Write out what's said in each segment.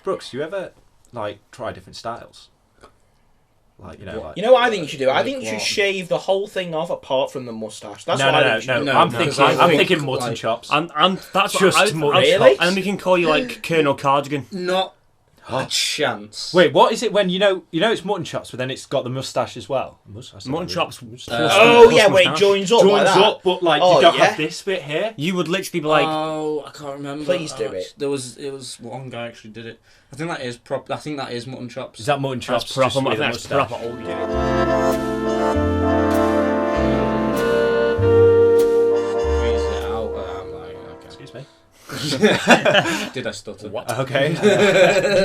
Brooks, do you ever try different styles? You know what I think you should do? I think you should shave the whole thing off apart from the moustache. That's what I think you should do. No. I'm thinking mutton chops. That's just mutton really? chops. And we can call you like Colonel Cardigan. Not a chance. Wait, what is it when you know it's mutton chops, but then it's got the moustache as well? Mutton chops. Where it joins up like that. But you don't have this bit here. You would literally be like, oh, I can't remember. Please do it. It was one guy actually did it. I think that is I think that is mutton chops. Is that mutton chops? That's proper. I think that's proper old. Excuse me. Did I stutter? What? Okay.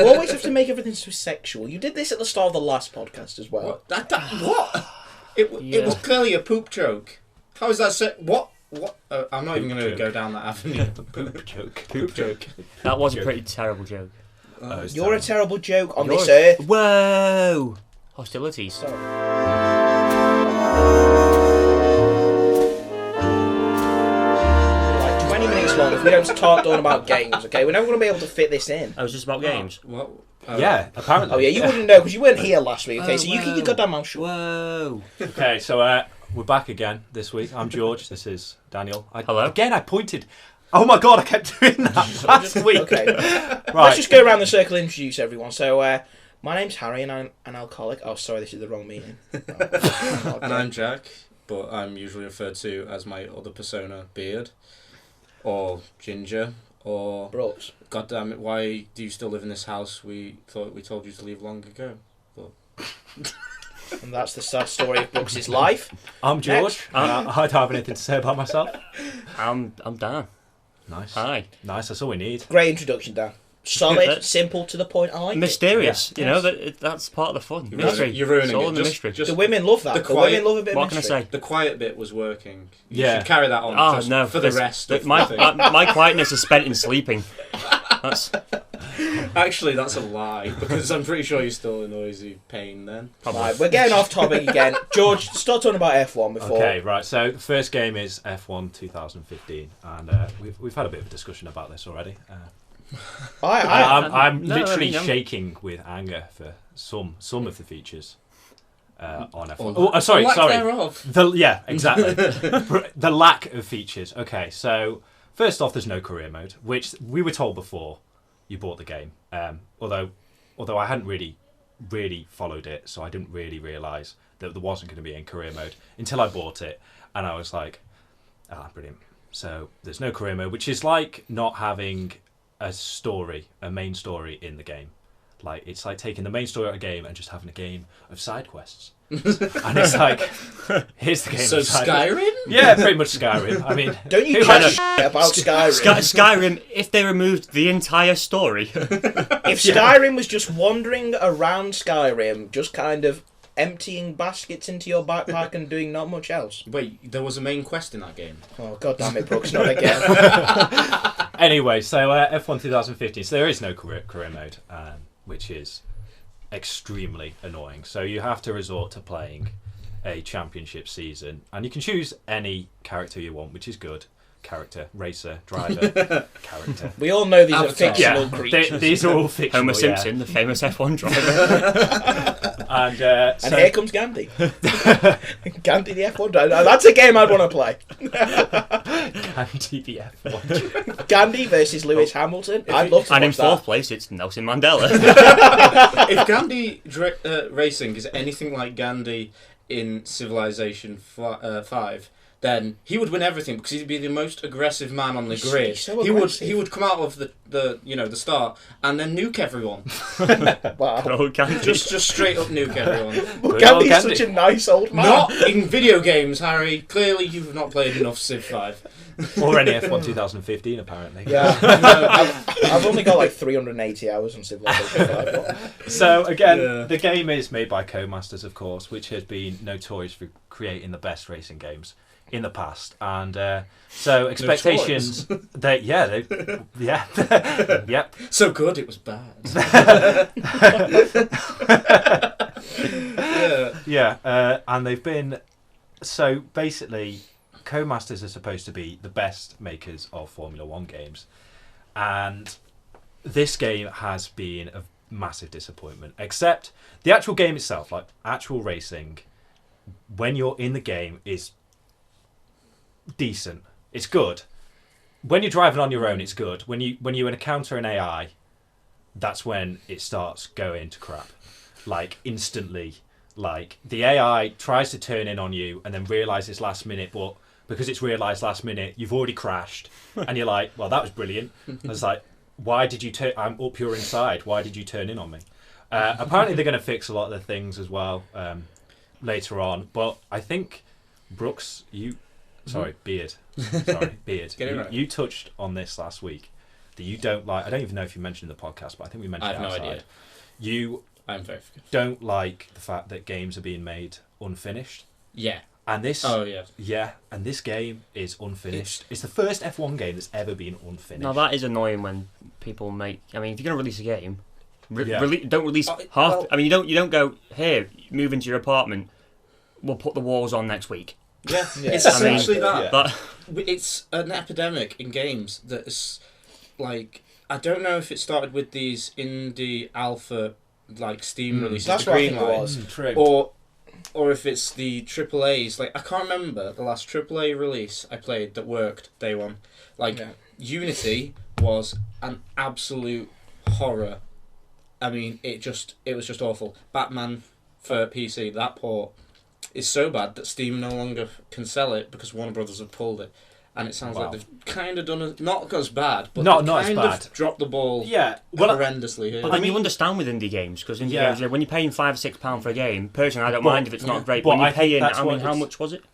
You always have to make everything so sexual. You did this at the start of the last podcast as well. What? It was clearly a poop joke. How is that? What? I'm not even going to go down that avenue. Poop joke. Poop joke. That was a pretty terrible joke. You're a terrible joke on this earth. Whoa! Hostilities. Sorry. Like 20 minutes long if we don't start talking about games, okay? We're never going to be able to fit this in. I was just about games. What? Yeah, apparently. Oh yeah, you wouldn't know because you weren't here last week, okay? So you keep your goddamn mouth shut. Whoa! Okay, so we're back again this week. I'm George. This is Daniel. Hello. Again, I pointed. Oh my god, I kept doing that last week. Okay. Right. Let's just go around the circle and introduce everyone. So, my name's Harry and I'm an alcoholic. Oh, sorry, this is the wrong meeting. And I'm Jack, but I'm usually referred to as my other persona, Beard, or Ginger, or... Brooks. God damn it, why do you still live in this house? We thought we told you to leave long ago. But... And that's the sad story of Brooks' life. I'm George. I don't have anything to say about myself. I'm Dan. Nice. Hi. Nice, that's all we need. Great introduction, Dan. Solid, simple, to the point. I like Mysterious. it. You know, that's part of the fun. Mystery. You're ruining it's all it. in the mystery. The women love that. The women love a bit of What can I mystery. say? The quiet bit was working. You Yeah. should carry that on No, for the rest of my, the thing. my quietness is spent in sleeping. That's Actually, that's a lie, because I'm pretty sure you're still in noisy pain then. Right, we're getting off topic again. George, start talking about F1 before. Okay, right. So the first game is F1 2015, and we've had a bit of a discussion about this already. I'm literally shaking with anger for some of the features on F1. Sorry. Thereof. Yeah, exactly. The lack of features. Okay, so first off, there's no career mode, which we were told before you bought the game. Although I hadn't really followed it, so I didn't really realise that there wasn't going to be in career mode until I bought it, and I was like, brilliant. So there's no career mode, which is like not having a main story in the game. Like, it's like taking the main story of a game and just having a game of side quests. And it's like, here's the game. So of side Skyrim? Yeah, pretty much Skyrim. I mean, Don't you chat shit about Skyrim? Skyrim, if they removed the entire story. If Skyrim was just wandering around Skyrim, just kind of emptying baskets into your backpack and doing not much else. Wait, there was a main quest in that game? Oh, god damn it, Brooks, not again. Anyway, so F1 2015, so there is no career mode, which is extremely annoying. So you have to resort to playing a championship season, and you can choose any character you want, which is good. Character, racer, driver, character. We all know these Avatar. are fictional creatures. These are all fictional. Homer Simpson, the famous F1 driver. And here comes Gandhi. Gandhi the F1 driver. Now, that's a game I'd want to play. Gandhi the F1. Gandhi versus Lewis Hamilton. I'd love to And in watch fourth that. place, it's Nelson Mandela. If Gandhi racing is anything like Gandhi in Civilization 5, then he would win everything because he'd be the most aggressive man on the grid. He's so he aggressive. would come out of the start and then nuke everyone. Wow. Oh, Gandhi. just straight up nuke everyone. Well, Good Gandhi's old Gandhi. such a nice old man. Not in video games, Harry. Clearly, you've not played enough Civ 5. Or any F1 2015, apparently. Yeah. I've only got like 380 hours on Civilization 5. So again, the game is made by Codemasters, of course, which has been notorious for creating the best racing games in the past, and so expectations. Yep. So good, it was bad. And they've been so basically. Codemasters are supposed to be the best makers of Formula 1 games, and this game has been a massive disappointment. Except the actual game itself, like actual racing, when you're in the game, is decent. It's good. When you're driving on your own, it's good. When you encounter an AI, that's when it starts going to crap. Like instantly. Like the AI tries to turn in on you and then realizes last minute, but because it's realised last minute, you've already crashed, and you're like, well, that was brilliant. I was like, why did you turn? I'm up your inside. Why did you turn in on me? Apparently, they're going to fix a lot of the things as well later on. But I think Brooks, Beard. Get it right. You touched on this last week that you don't like. I don't even know if you mentioned in the podcast, but I think we mentioned it outside. I have no idea. I'm very forgetful. Don't like the fact that games are being made unfinished. Yeah. And this, and this game is unfinished. It's the first F1 game that's ever been unfinished. Now that is annoying when people make. I mean, if you're going to release a game, don't release half. Well, I mean, you don't go here. Move into your apartment. We'll put the walls on next week. Yeah, it's essentially that. But it's an epidemic in games that is like, I don't know if it started with these indie alpha like Steam releases. That's the what I green think it light, was. or if it's the AAAs. Like I can't remember the last AAA release I played that worked day one. Like Unity was an absolute horror. I mean, it was just awful. Batman for PC, that port is so bad that Steam no longer can sell it because Warner Brothers have pulled it. And it sounds like they've kind of done not as bad, but not kind as bad. of dropped the ball horrendously here. But then you understand with indie games, because indie games, when you're paying £5 or £6 for a game, personally I don't mind if it's not great. But when you're paying, how much was it?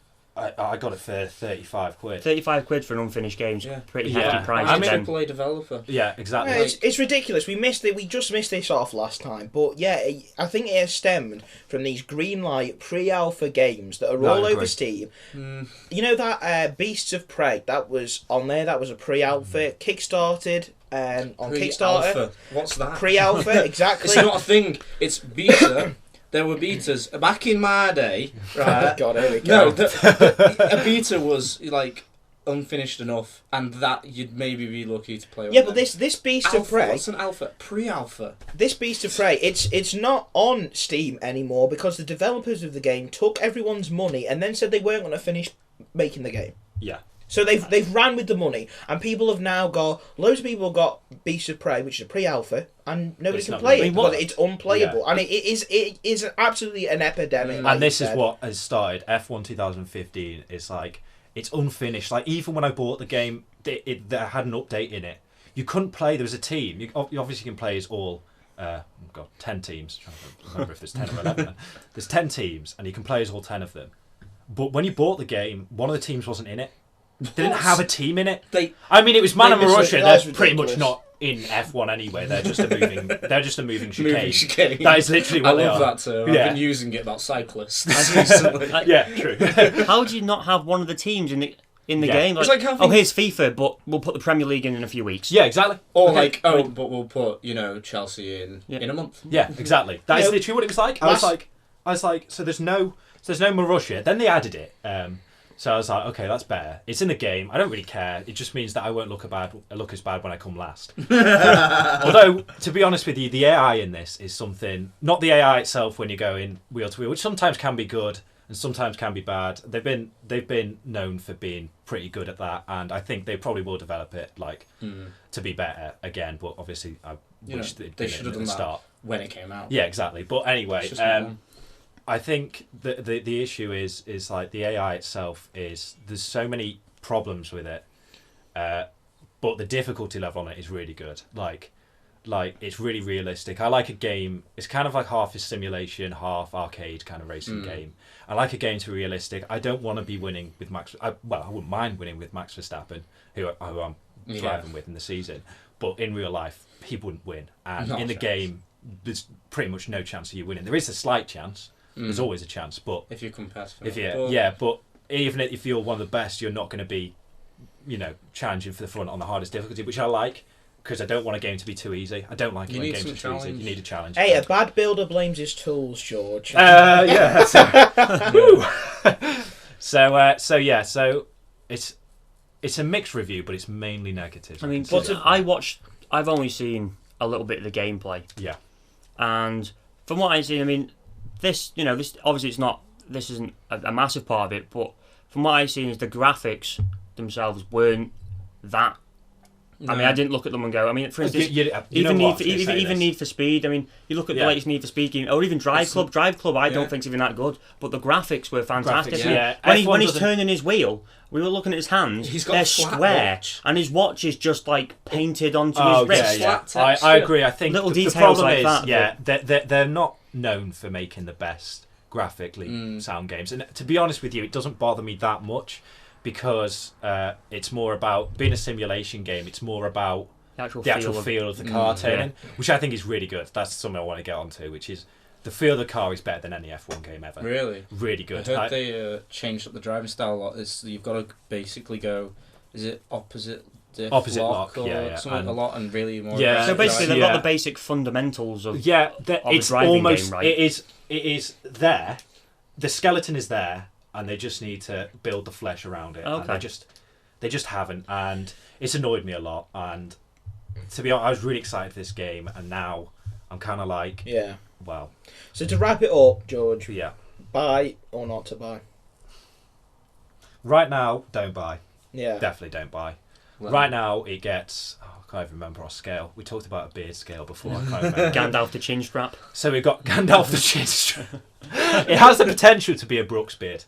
I got it for £35. 35 quid for an unfinished game is pretty hefty price. I'm a AAA developer. Yeah, exactly. Yeah, it's ridiculous. We missed it. We just missed this off last time. But yeah, I think it has stemmed from these greenlight pre-alpha games that are all over Steam. You know that Beasts of Prey, that was on there. That was a pre-alpha. Kickstarted on Kickstarter. What's that? Pre-alpha, exactly. It's not a thing. It's beta. There were betas back in my day, right? God, here we go. No, a beta was like unfinished enough, and that you'd maybe be lucky to play. Yeah, but this Beast of Prey. What's an alpha? Pre-alpha. This Beast of Prey, it's not on Steam anymore because the developers of the game took everyone's money and then said they weren't going to finish making the game. Yeah. So they've ran with the money, and people have now got loads of people have got Beast of Prey, which is a pre-alpha, and nobody can play it because it's unplayable, and it is absolutely an epidemic. And this is what has started F1 2015. It's like it's unfinished. Like even when I bought the game, it had an update in it. You couldn't play. There was a team. You obviously can play as all. 10 teams. I'm trying to remember if there's 10 or 11. There's 10 teams, and you can play as all 10 of them. But when you bought the game, one of the teams wasn't in it. They didn't have a team in it. I mean, it was Man and Marussia. They're pretty much not in F1 anyway. They're just a moving. They're just a moving chicane. That is literally what they are. I love that term. I've been using it about cyclists recently. Yeah, true. How do you not have one of the teams in the game? It's like having... here's FIFA, but we'll put the Premier League in a few weeks. Yeah, exactly. Or but we'll put Chelsea in a month. Yeah, exactly. That is literally what it was like. I was like, so there's no Marussia. Then they added it. So I was like, okay, that's better. It's in the game. I don't really care. It just means that I won't look as bad when I come last. Although, to be honest with you, the AI in this is something. Not the AI itself when you go in wheel to wheel, which sometimes can be good and sometimes can be bad. They've been known for being pretty good at that, and I think they probably will develop it to be better again. But obviously, I wish they should have done that when it came out. Yeah, exactly. But anyway. I think the issue is like the AI itself there's so many problems with it, but the difficulty level on it is really good. Like it's really realistic. I like a game. It's kind of like half a simulation, half arcade kind of racing game. I like a game to be realistic. I don't want to be winning with Max. I wouldn't mind winning with Max Verstappen, who I'm driving with in the season. But in real life, he wouldn't win. And in the game, there's pretty much no chance of you winning. There is a slight chance. There's always a chance, but if you're competitive, but even if you're one of the best, you're not going to be, challenging for the front on the hardest difficulty, which I like because I don't want a game to be too easy. I don't like it when games are too easy. You need a challenge. Hey, a bad builder blames his tools, George. Yeah. So it's a mixed review, but it's mainly negative. I mean, I watched I've only seen a little bit of the gameplay. Yeah. And from what I've seen, I mean, this obviously this isn't a massive part of it, but from what I've seen is the graphics themselves weren't that. No. I mean, I didn't look at them and go. I mean, for instance, even Need for Speed. I mean, you look at the latest Need for Speed game, or even Drive Club. Drive Club, I don't think is even that good, but the graphics were fantastic. When he's turning his wheel, we were looking at his hands. They're square, and his watch is just like painted onto his wrist. I agree. I think little details like that. Yeah, they're not known for making the best graphically sound games, and to be honest with you, it doesn't bother me that much. Because it's more about being a simulation game. It's more about the actual feel of the car turning, which I think is really good. That's something I want to get onto, which is the feel of the car is better than any F1 game ever. Really? Really good. I heard they changed up the driving style a lot. You've got to basically go, is it opposite lock or something a lot and really more... Yeah. So basically they've got the basic fundamentals of, of a driving game, right? It is there. The skeleton is there. And they just need to build the flesh around it. Okay. And they just haven't, and it's annoyed me a lot. And to be honest, I was really excited for this game, and now I'm kind of like, well. So to wrap it up, George, buy or not to buy? Right now, don't buy. Yeah, definitely don't buy. Right now, it gets. I can't even remember our scale. We talked about a beard scale before. I can't remember. Gandalf the chin strap. So we've got Gandalf the chin strap. It has the potential to be a Brooks beard.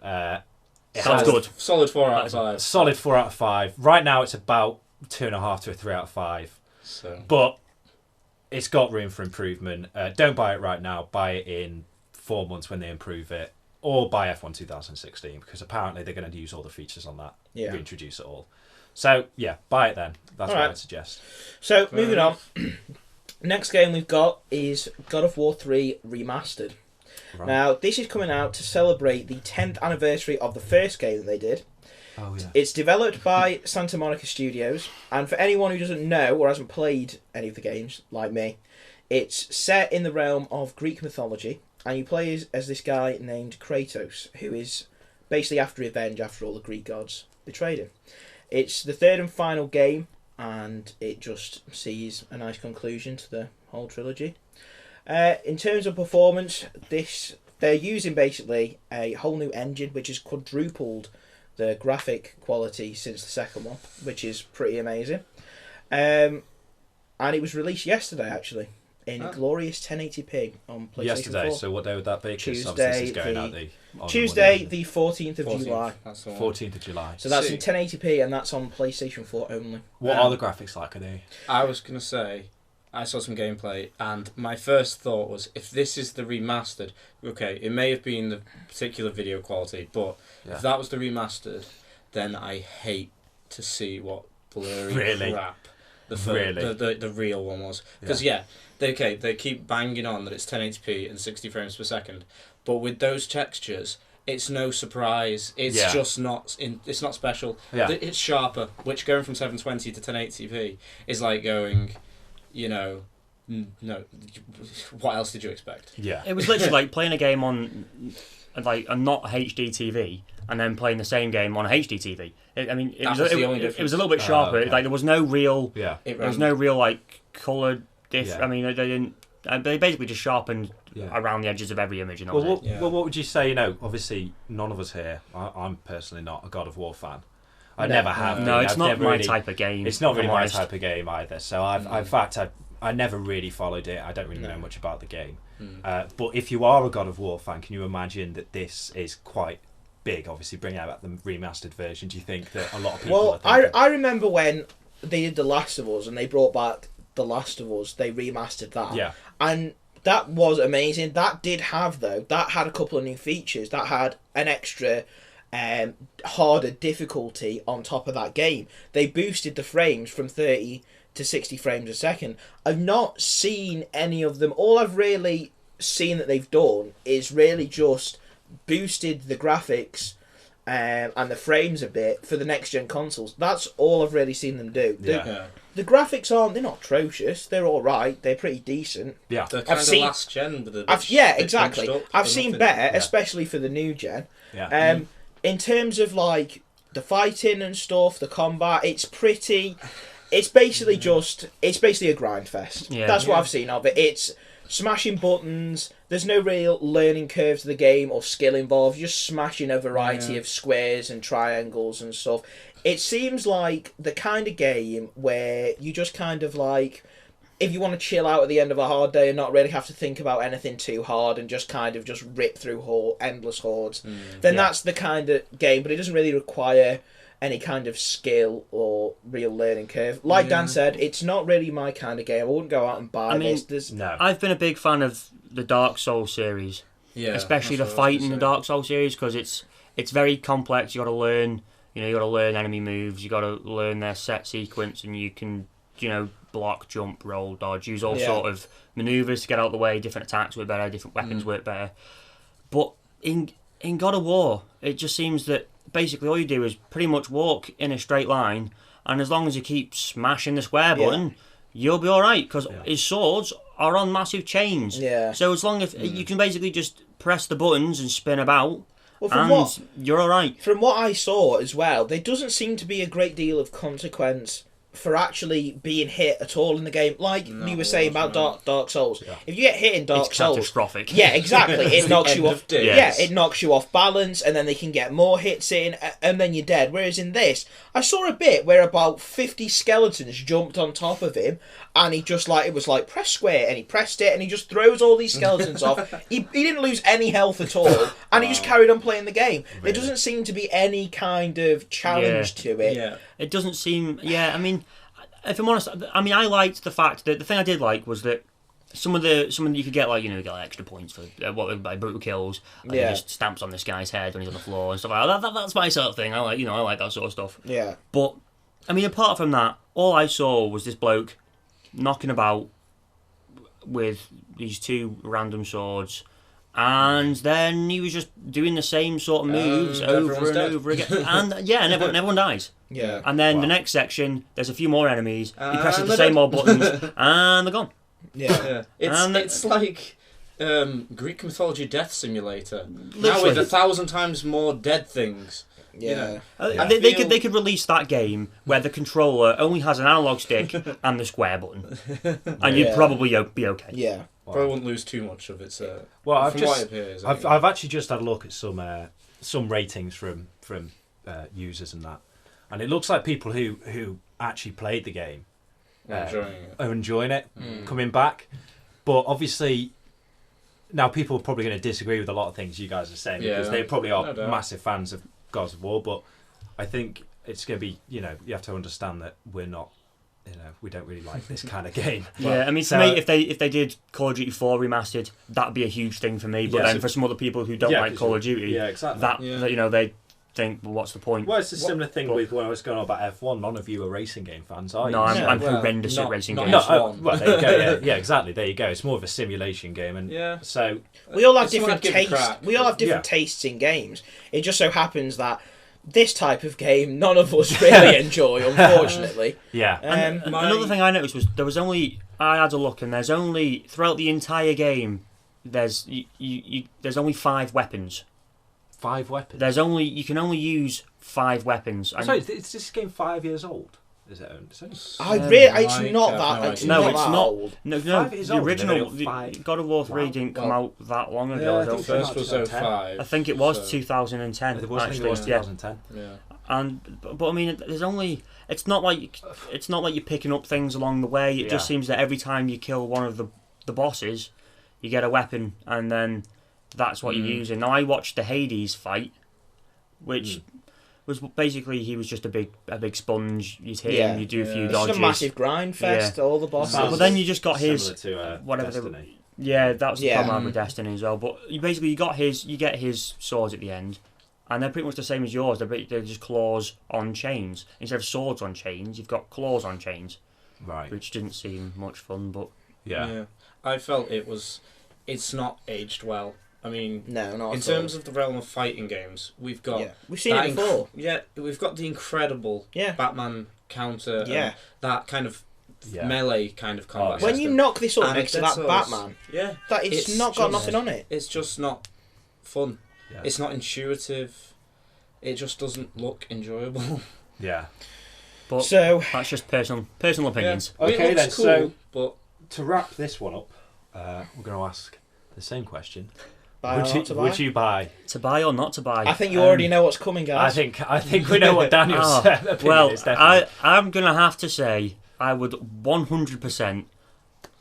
Sounds good. Solid 4 out of 5. Solid 4 out of 5. Right now it's about 2.5 to a 3 out of 5. But it's got room for improvement. Don't buy it right now. Buy it in 4 months when they improve it. Or buy F1 2016 because apparently they're going to use all the features on that. Reintroduce it all. So, buy it then. That's what I'd suggest. So, moving on. Next game we've got is God of War 3 Remastered. Right. Now, this is coming out to celebrate the 10th anniversary of the first game that they did. Oh, yeah. It's developed by Santa Monica Studios, and for anyone who doesn't know or hasn't played any of the games, like me, it's set in the realm of Greek mythology, and you play as this guy named Kratos, who is basically after revenge after all the Greek gods betrayed him. It's the third and final game, and it just sees a nice conclusion to the whole trilogy. In terms of performance, they're using basically a whole new engine which has quadrupled the graphic quality since the second one, which is pretty amazing. And it was released yesterday actually in glorious 1080p on PlayStation 4. Yesterday, so what day would that be? Tuesday, the 14th of July. 14th of July. So that's in 1080p and that's on PlayStation 4 only. What are the graphics like? Are they? I was going to say, I saw some gameplay and my first thought was, if this is the remastered, okay, it may have been the particular video quality, but if that was the remastered, then I hate to see what blurry crap the real one was. Because they keep banging on that it's 1080p and 60 frames per second, but with those textures, it's no surprise. It's just not. It's not special. Yeah. It's sharper, which going from 720 to 1080p is like going, no. What else did you expect? Yeah, it was literally like playing a game on like a not HD TV and then playing the same game on a HD TV. It was a little bit sharper. Okay. Like there was no real. There was no real like colour diff. Yeah. I mean, they didn't. They basically just sharpened around the edges of every image. And well, what would you say? Obviously, none of us here. I'm personally not a God of War fan. I never have. No, it's not my type of game. It's not really my type of game either. So in fact, I never really followed it. I don't really know much about the game. But if you are a God of War fan, can you imagine that this is quite big? Obviously, bringing out the remastered version. Do you think that a lot of people? Well, I remember when they did The Last of Us and they brought back The Last of Us. They remastered that. Yeah. And that was amazing. That had a couple of new features. That had an extra harder difficulty on top of that game. They boosted the frames from 30 to 60 frames a second. I've not seen any of them. All I've really seen that they've done is really just boosted the graphics and the frames a bit for the next gen consoles. That's all I've really seen them do. The graphics they're not atrocious. They're all right. They're pretty decent. Yeah, they're kind of last gen. Exactly. I've seen better, especially for the new gen. Yeah. In terms of like the fighting and stuff, the combat, it's pretty. It's basically a grind fest. Yeah. That's what I've seen of it. It's smashing buttons. There's no real learning curve to the game or skill involved. You're just smashing a variety of squares and triangles and stuff. It seems like the kind of game where you just kind of like, if you want to chill out at the end of a hard day and not really have to think about anything too hard and just kind of just rip through endless hordes, then that's the kind of game. But it doesn't really require any kind of skill or real learning curve. Like Dan said, it's not really my kind of game. I wouldn't go out and buy this. No. I've been a big fan of the Dark Souls series, especially the fighting in the Dark Souls series, because it's very complex. You got to learn, you got to learn enemy moves. You got to learn their set sequence, and you can, block, jump, roll, dodge, use all sort of maneuvers to get out of the way. Different attacks work better, different weapons work better. But in God of War, it just seems that basically all you do is pretty much walk in a straight line, and as long as you keep smashing the square button, you'll be all right, because his swords are on massive chains. Yeah. So as long as you can basically just press the buttons and spin about, well, you're all right. From what I saw as well, there doesn't seem to be a great deal of consequence for actually being hit at all in the game. Like you were saying about Dark Souls. Yeah. If you get hit in Dark Souls, catastrophic. Yeah, exactly. It knocks you off. Yes. Yeah, it knocks you off balance, and then they can get more hits in, and then you're dead. Whereas in this, I saw a bit where about 50 skeletons jumped on top of him, and he just it was like press square, and he pressed it, and he just throws all these skeletons off. He didn't lose any health at all, and he just carried on playing the game. Really? There doesn't seem to be any kind of challenge to it. Yeah. It doesn't seem. Yeah, I mean, if I'm honest, I liked the fact that the thing I did like was that some of the you could get you get extra points for by brutal kills. He just stamps on this guy's head when he's on the floor and stuff like that. That's my sort of thing. I like that sort of stuff. Yeah. But I mean, apart from that, all I saw was this bloke knocking about with these two random swords. And then he was just doing the same sort of moves over and over again. And and everyone dies. Yeah. And then the next section, there's a few more enemies. He presses the same old buttons, and they're gone. Yeah. It's like Greek mythology death simulator. Literally. Now with 1,000 times more dead things. Yeah. They could release that game where the controller only has an analog stick and the square button, and you'd probably be okay. Yeah. Probably wouldn't lose too much of its. I've actually just had a look at some ratings from users and that, and it looks like people who actually played the game are enjoying it, coming back. But obviously, now people are probably going to disagree with a lot of things you guys are saying because they probably are massive fans of Gods of War. But I think it's going to be, you have to understand that we're not. We don't really like this kind of game. Yeah, I mean, for me, if they did Call of Duty 4 remastered, that'd be a huge thing for me. But then for some other people who don't like Call of Duty, exactly. They think, well, what's the point? Well, it's a similar thing with when I was going on about F1. None of you are racing game fans, are you? No, I'm horrendous at racing games. Well, there you go. Yeah, exactly. There you go. It's more of a simulation game, and so we all have different tastes. We all have different tastes in games. It just so happens that this type of game, none of us really enjoy, unfortunately. Yeah. Another thing I noticed was I had a look, and there's only throughout the entire game, there's only 5 weapons. 5 weapons. You can only use 5 weapons. Sorry, is this game 5 years old? Is it? It's not that old. No, the original God of War 3 didn't come out that long ago. Yeah, the first was 2005. I think it was 2010. It was 2010. Yeah. But I mean, it's not like you're picking up things along the way. It just seems that every time you kill one of the bosses, you get a weapon, and then that's what you're using. Now I watched the Hades fight, which was basically he was just a big sponge. You'd hit him, you do a few dodges. It's a massive grind fest. All the bosses. But then you just got his whatever. Destiny. That was the problem with Destiny as well. But you get his swords at the end, and they're pretty much the same as yours. They're just claws on chains instead of swords on chains. You've got claws on chains, right? Which didn't seem much fun, but I felt it's not aged well. I mean, no, not in terms of the realm of fighting games, we've seen it before. We've got the incredible Batman counter, that kind of melee kind of combat. When you knock this up next to that Batman, it's not got nothing on it. It's just not fun. Yeah. It's not intuitive. It just doesn't look enjoyable. Yeah. But So that's just personal opinions. Yeah. Okay, It looks then, cool, but To wrap this one up, we're going to ask the same question. buy or not to buy? Would you buy? To buy or not to buy? I think you already know what's coming, guys. I think we know what Daniel's opinion well, is, definitely. I'm going to have to say I would 100%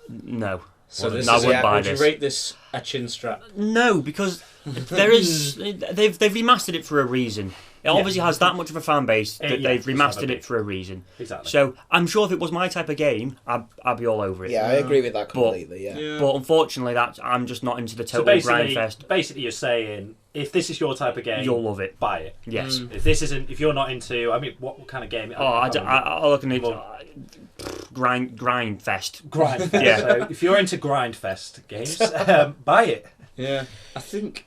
no. so this I is wouldn't buy would this. you rate this a chin strap? No, because they've remastered it for a reason. It obviously has that much of a fan base that they've remastered it for a reason. Exactly. So I'm sure if it was my type of game, I'd be all over it. Yeah, I agree with that completely. Yeah. But unfortunately, I'm just not into the So total grind fest. basically, you're saying if this is your type of game, You'll love it. buy it. Yes. If you're not into, I mean, what kind of game? I look at it. Grind fest. Grind fest. Yeah. So if you're into grind fest games, buy it. Yeah, I think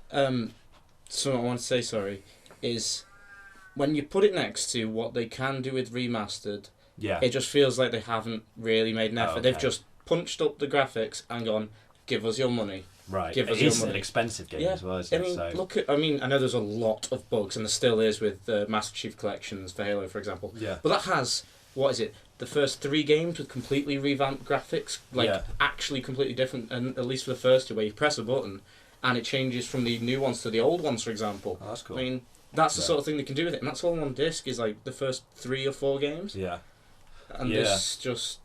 something I want to say, sorry, is when you put it next to what they can do with Remastered, Yeah. it just feels like they haven't really made an effort. Okay. They've just punched up the graphics and gone, give us your money. Right. Give us It your is an money. expensive game Yeah, as well, I isn't mean, it? So, I know there's a lot of bugs, and there still is with the Master Chief Collections for Halo, for example. yeah. But that has, what is it, the first 3 games with completely revamped graphics, Yeah. actually completely different, and at least for the first 2, where you press a button, and it changes from the new ones to the old ones, for example. Oh, that's cool. I mean, that's the Yeah. sort of thing they can do with it, and that's all on disc, is like the first 3 or 4 games. Yeah. And Yeah. this just,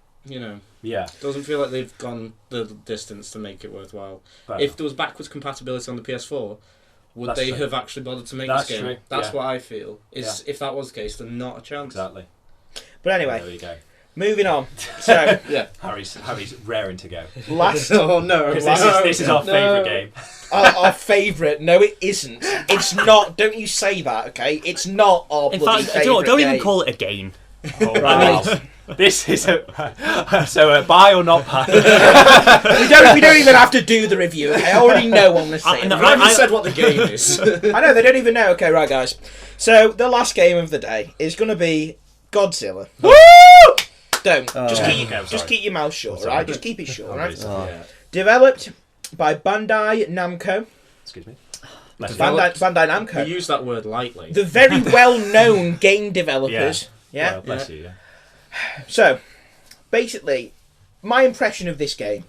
Yeah. doesn't feel like they've gone the distance to make it worthwhile. Fair If enough. there was backwards compatibility on the PS4, would That's they true. have actually bothered to make That's this game? true, That's yeah. what I feel. If that was the case, then not a chance. Exactly. But anyway, There you go. moving on. So Yeah. Harry's raring to go. last Oh no! 'Cause this is our favourite game. our favourite. No, it isn't. It's not. Don't you say that, okay? It's not our In bloody fact, favourite don't game. even call it a game. Oh, wow. This is so buy or not buy. We don't even have to do the review. Okay? I already know what I'm saying. no, I haven't said what the game is. I know they don't even know. Okay, right, guys. So the last game of the day is going to be Godzilla. Woo! Don't just keep your mouth shut, right? Just keep it shut, right? Yeah. Developed by Bandai Namco. Excuse me. Bandai Namco. We use that word lightly. The very well-known game developers. Yeah. Well, bless you. Yeah. So, basically, my impression of this game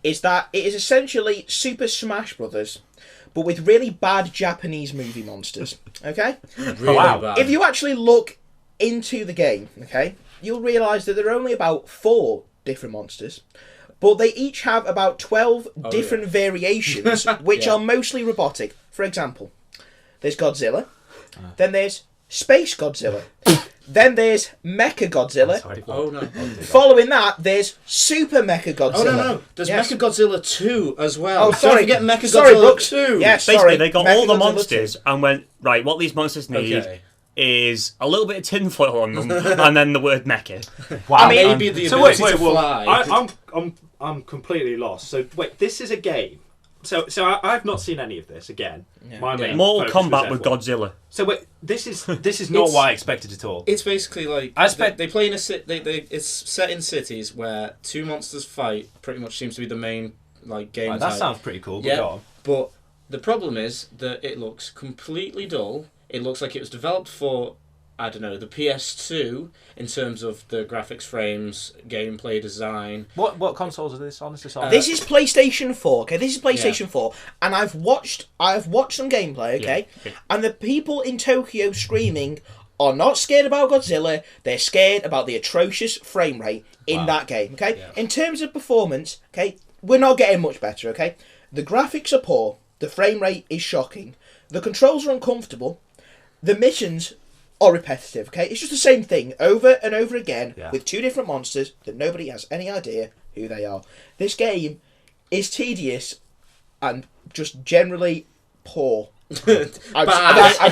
is that it is essentially Super Smash Brothers, but with really bad Japanese movie monsters. Okay? Really Wow. bad. If you actually look into the game, okay, you'll realise that there are only about 4 different monsters, but they each have about 12 different variations, which Yeah. are mostly robotic. For example, there's Godzilla, then there's Space Godzilla, then there's Mecha Godzilla. Sorry. Oh no! Following that, there's Super Mecha Godzilla. Oh no! There's Yes. Mechagodzilla 2 as well. Oh, sorry. Don't forget Mechagodzilla Sorry, Brooks. 2. Yes, Basically, sorry. they got all the Mechagodzilla monsters 2. and went, right, what these monsters need Okay. is a little bit of tinfoil on them and then the word mecha. Wow. I mean, Maybe the so ability wait, to well, fly. I'm completely lost. So wait, this is a game. So I've not seen any of this again. My main Mortal focus was Kombat with F1. Godzilla. So wait, this is not It's- what I expected at all. It's basically like I expect- they play in a it's set in cities where 2 monsters fight. Pretty much seems to be the main game. Right, that type. sounds pretty cool. But Yeah. go on. But the problem is that it looks completely dull. It looks like it was developed for, I don't know, the PS2 in terms of the graphics frames, gameplay design. What consoles are this on? Is this on? This is PlayStation 4, okay? This is PlayStation 4, and I've watched some gameplay, okay? Yeah. And the people in Tokyo screaming are not scared about Godzilla, they're scared about the atrocious frame rate in that game, okay? Yeah. In terms of performance, okay, we're not getting much better, okay? The graphics are poor, the frame rate is shocking, the controls are uncomfortable, the missions are repetitive, okay? It's just the same thing over and over again with 2 different monsters that nobody has any idea who they are. This game is tedious and just generally poor. I'm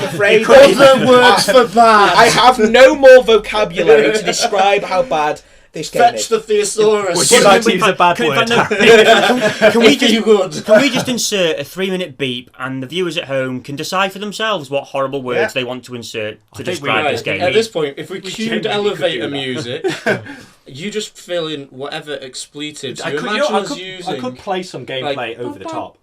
afraid Other words for bad. I have no more vocabulary to describe how bad this game Fetch is. the Thesaurus. Would you like to use a bad word? Can we If you would. Can we just insert a 3-minute beep and the viewers at home can decide for themselves what horrible words Yeah. they want to insert to think we describe might- this game? At this point, if we We cued genuinely could do elevator that. music, You just fill in whatever expletives I you could, imagine I us could, using. I could play some gameplay like, over the top.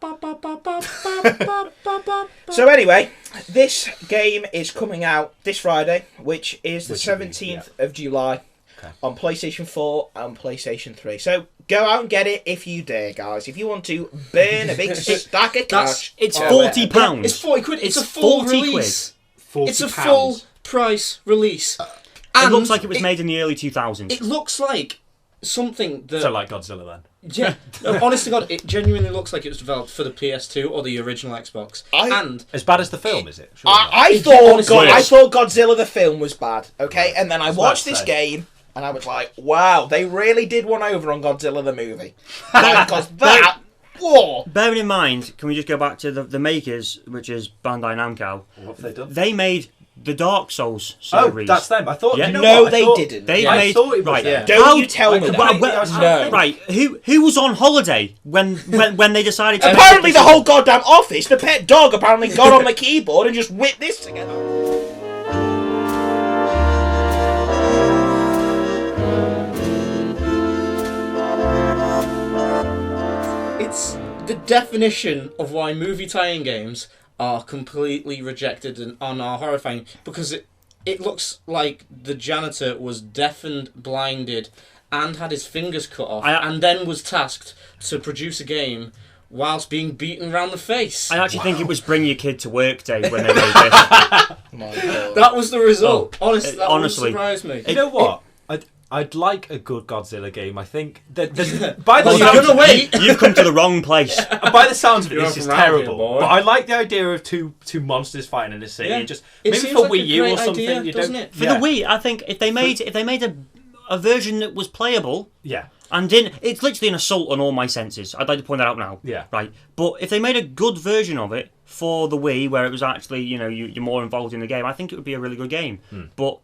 So anyway, this game is coming out this Friday, which is the Which would be, 17th of July Okay. on PlayStation 4 and PlayStation 3. So go out and get it if you dare, guys. If you want to burn a big stack of cash. It's go £40. ahead. It's 40 quid. It's a It's full 40 quid. release. £40. It's a full price release. It looks like it was made in the early 2000s. It looks like something that. So like Godzilla then. Yeah, no, honest to God, it genuinely looks like it was developed for the PS2 or the original Xbox. And As bad as the film, is it? Surely not. I thought Godzilla the film was bad, okay? And then I watched this say. game, and I was like, wow, they really did one over on Godzilla the movie. Because that... Whoa! Bearing in mind, can we just go back to the makers, which is Bandai Namco? What have they done? They made the Dark Souls Oh, series. that's them. I thought. Yeah. You know No, what? I they thought- didn't. They've I made thought it was right. them. Don't you tell me Well, that. No. Right. Who was on holiday when they decided to? Apparently the whole goddamn office, the pet dog apparently got on the keyboard and just whipped this together. it's the definition of why movie tie-in games are completely rejected and are horrifying, because it looks like the janitor was deafened, blinded, and had his fingers cut off, and then was tasked to produce a game whilst being beaten around the face. I actually think it was Bring Your Kid to Work Day when they made this. That was the result. Honestly, that honestly, wouldn't surprise me. You know what? I'd like a good Godzilla game. I think that by the Well, sounds you're of gonna wait. You've come to the wrong place. by the sounds of it, You're this is from around here, terrible. boy. But I like the idea of two monsters fighting in a city. Yeah. And just It maybe seems for like a Wii U or great something. idea, You doesn't don't. it? For the Wii, I think if they made a version that was playable Yeah. and didn't, it's literally an assault on all my senses. I'd like to point that out now. Yeah. Right. But if they made a good version of it for the Wii, where it was actually, you're more involved in the game, I think it would be a really good game. But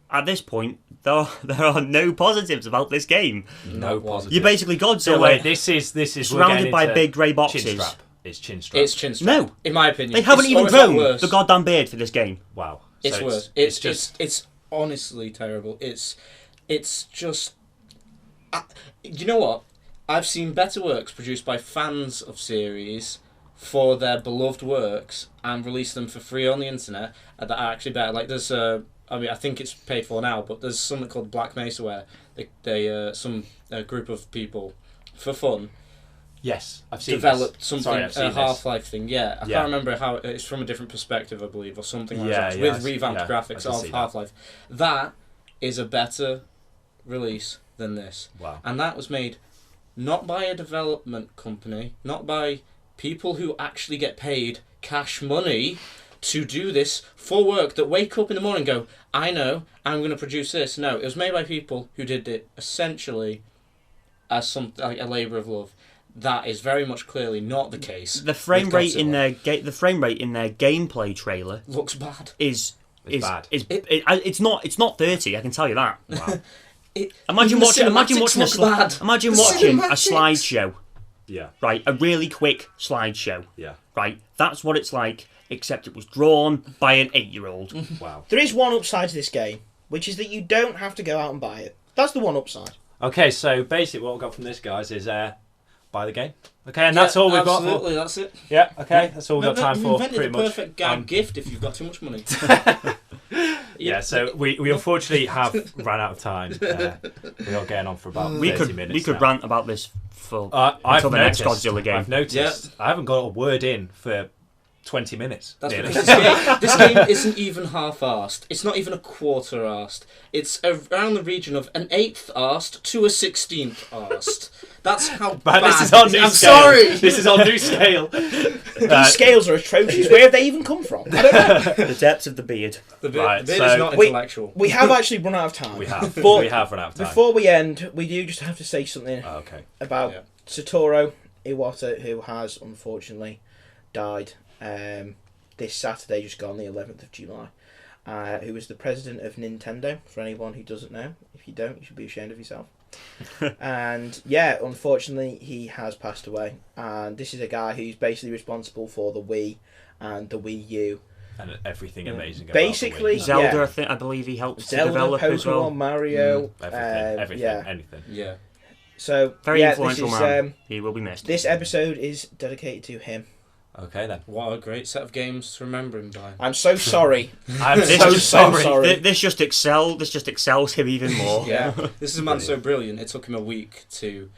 at this point, there are no positives about this game. No positive. You're basically So Godzilla. wait, this is we're surrounded getting by into big grey Chin boxes. strap. It's chin strap. It's chin strap. No. In my opinion. They haven't It's even always got grown worse. the goddamn beard for this game. Wow. It's So worse. It's honestly terrible. It's just. You know what? I've seen better works produced by fans of series for their beloved works and release them for free on the internet that are actually better. Like there's I think it's paid for now, but there's something called Black Mesa where they some group of people for fun Yes, I've seen developed this. something, Sorry, I've seen a this. Half-Life thing. Yeah, I Yeah. can't remember how it's from a different perspective, I believe, or something like Yeah, that, yeah, with revamped I graphics did see of that. Half-Life. That is a better release than this, Wow. and that was made not by a development company, not by people who actually get paid cash money to do this for work, that wake up in the morning and go, I know, I'm going to produce this. No, it was made by people who did it essentially as like a labour of love. That is very much clearly not the case. The frame with rate in Godzilla. the frame rate in their gameplay trailer Looks bad. is bad. It's not 30. I can tell you that. Wow. Imagine Even the watching cinematics look bad. imagine The watching a cinematics. slideshow, Yeah. right? A really quick slideshow, Yeah. right? That's what it's like, except it was drawn by an 8-year-old. Wow. There is one upside to this game, which is that you don't have to go out and buy it. That's the one upside. Okay, so basically what we got from this, guys, is buy the game. Okay, and that's all we've got. Absolutely, that's it. Yeah. Okay, that's all we've got No, time you've for. invented Pretty the much. perfect gag gift if you've got too much money. Yeah, so we unfortunately have ran out of time. We are getting on for about 30 minutes. We could now. rant about this for I've until the next noticed- Godzilla game. I've noticed. I haven't got a word in for 20 minutes. That's nearly. because this game isn't even half-arsed. It's not even a quarter-arsed. It's around the region of an 8th-arsed to a 16th-arsed. That's how But bad this is on new I'm scale. sorry! This is on new scale. These scales are atrocious. Where have they even come from? I don't know. The depths of the beard. The bit, Right, the bit so- is not Wait, intellectual. We have actually run out of time. We have. But we have run out of time. Before we end, we do just have to say something Oh, okay. about Yeah. Satoru Iwata, who has unfortunately died this Saturday, just gone, the 11th of July. Who was the president of Nintendo, for anyone who doesn't know. If you don't, you should be ashamed of yourself. And yeah, unfortunately, he has passed away. And this is a guy who's basically responsible for the Wii and the Wii U. And everything amazing. About Basically, the Wii. Zelda, I believe he helped to Zelda, develop Pokemon, as well. Mario, Everything, anything. Yeah. So Very this influential is, man. He will be missed. This episode is dedicated to him. Okay then. What a great set of games to remember him by. I'm so sorry. I'm This so is sorry. This just excels him even more. Yeah. This is a man so brilliant. It took him a week to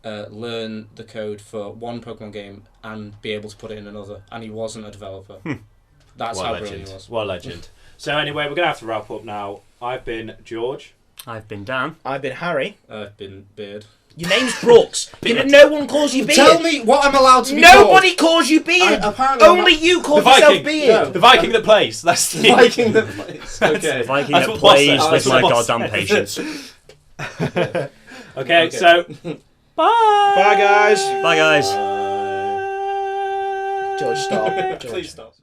learn the code for one Pokemon game and be able to put it in another. And he wasn't a developer. That's What how a legend. brilliant he was. What a legend. So anyway, we're going to have to wrap up now. I've been George. I've been Dan. I've been Harry. I've been Beard. Your name's Brooks. No one calls you Beard. Tell me what I'm allowed to be Nobody calls you Beard. Apparently Only you call The yourself Viking. Beard. No. The Viking that plays. That's the Viking that plays. Okay. Viking That's that what Boss plays said. with That's my what Boss goddamn said. patience. Okay, so bye. Bye, guys. Bye, guys. George, stop. George. Please stop.